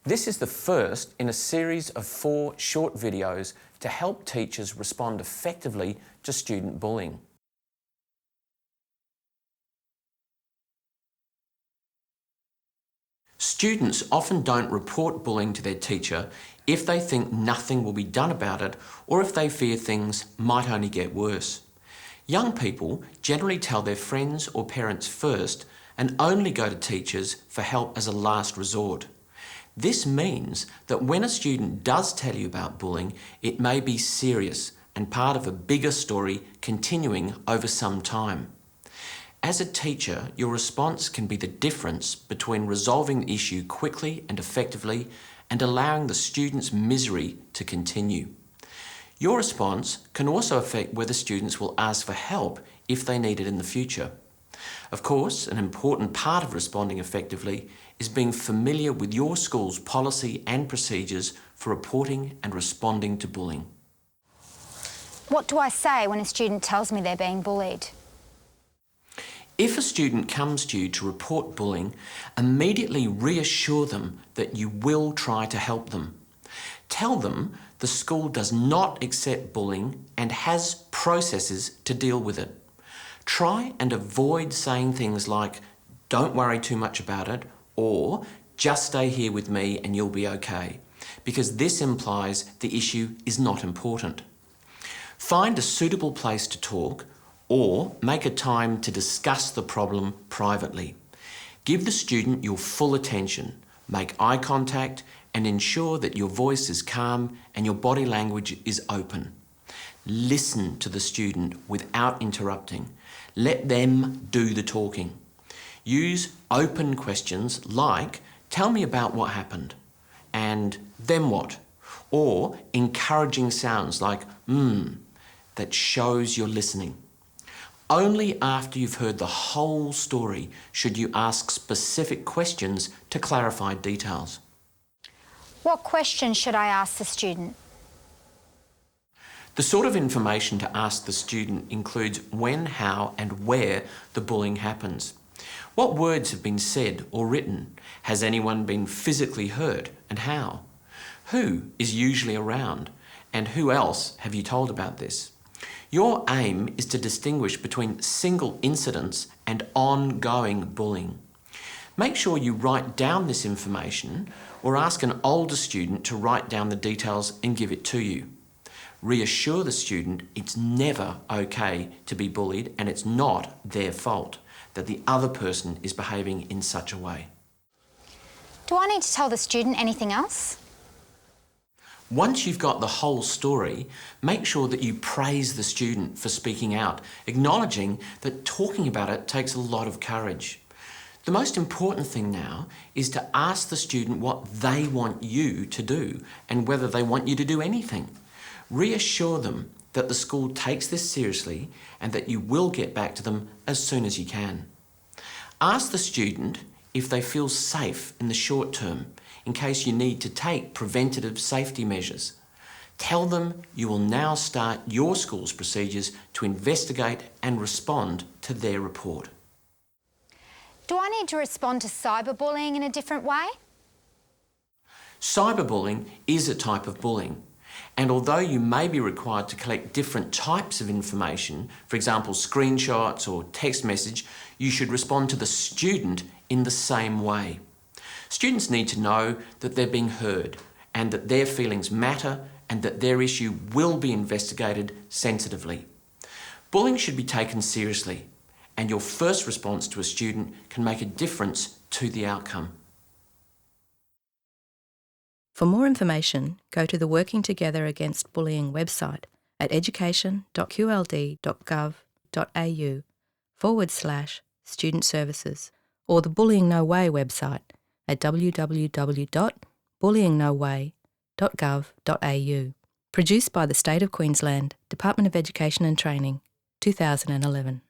This is the first in a series of 4 short videos to help teachers respond effectively to student bullying. Students often don't report bullying to their teacher if they think nothing will be done about it or if they fear things might only get worse. Young people generally tell their friends or parents first and only go to teachers for help as a last resort. This means that when a student does tell you about bullying, it may be serious and part of a bigger story continuing over some time. As a teacher, your response can be the difference between resolving the issue quickly and effectively and allowing the student's misery to continue. Your response can also affect whether students will ask for help if they need it in the future. Of course, an important part of responding effectively is being familiar with your school's policy and procedures for reporting and responding to bullying. What do I say when a student tells me they're being bullied? If a student comes to you to report bullying, immediately reassure them that you will try to help them. Tell them the school does not accept bullying and has processes to deal with it. Try and avoid saying things like, "Don't worry too much about it," or "Just stay here with me and you'll be okay," because this implies the issue is not important. Find a suitable place to talk or make a time to discuss the problem privately. Give the student your full attention, make eye contact, and ensure that your voice is calm and your body language is open. Listen to the student without interrupting. Let them do the talking. Use open questions like, "Tell me about what happened," and "Then what?" or encouraging sounds like that shows you're listening. Only after you've heard the whole story should you ask specific questions to clarify details. What questions should I ask the student? The sort of information to ask the student includes when, how, and where the bullying happens. What words have been said or written? Has anyone been physically hurt, and how? Who is usually around, and who else have you told about this? Your aim is to distinguish between single incidents and ongoing bullying. Make sure you write down this information or ask an older student to write down the details and give it to you. Reassure the student it's never okay to be bullied and it's not their fault that the other person is behaving in such a way. Do I need to tell the student anything else? Once you've got the whole story, make sure that you praise the student for speaking out, acknowledging that talking about it takes a lot of courage. The most important thing now is to ask the student what they want you to do and whether they want you to do anything. Reassure them that the school takes this seriously and that you will get back to them as soon as you can. Ask the student if they feel safe in the short term, in case you need to take preventative safety measures. Tell them you will now start your school's procedures to investigate and respond to their report. Do I need to respond to cyberbullying in a different way? Cyberbullying is a type of bullying, and although you may be required to collect different types of information, for example screenshots or text message, you should respond to the student in the same way. Students need to know that they're being heard and that their feelings matter and that their issue will be investigated sensitively. Bullying should be taken seriously, and your first response to a student can make a difference to the outcome. For more information, go to the Working Together Against Bullying website at education.qld.gov.au/student services or the Bullying No Way website at www.bullyingnoway.gov.au. Produced by the State of Queensland, Department of Education and Training, 2011.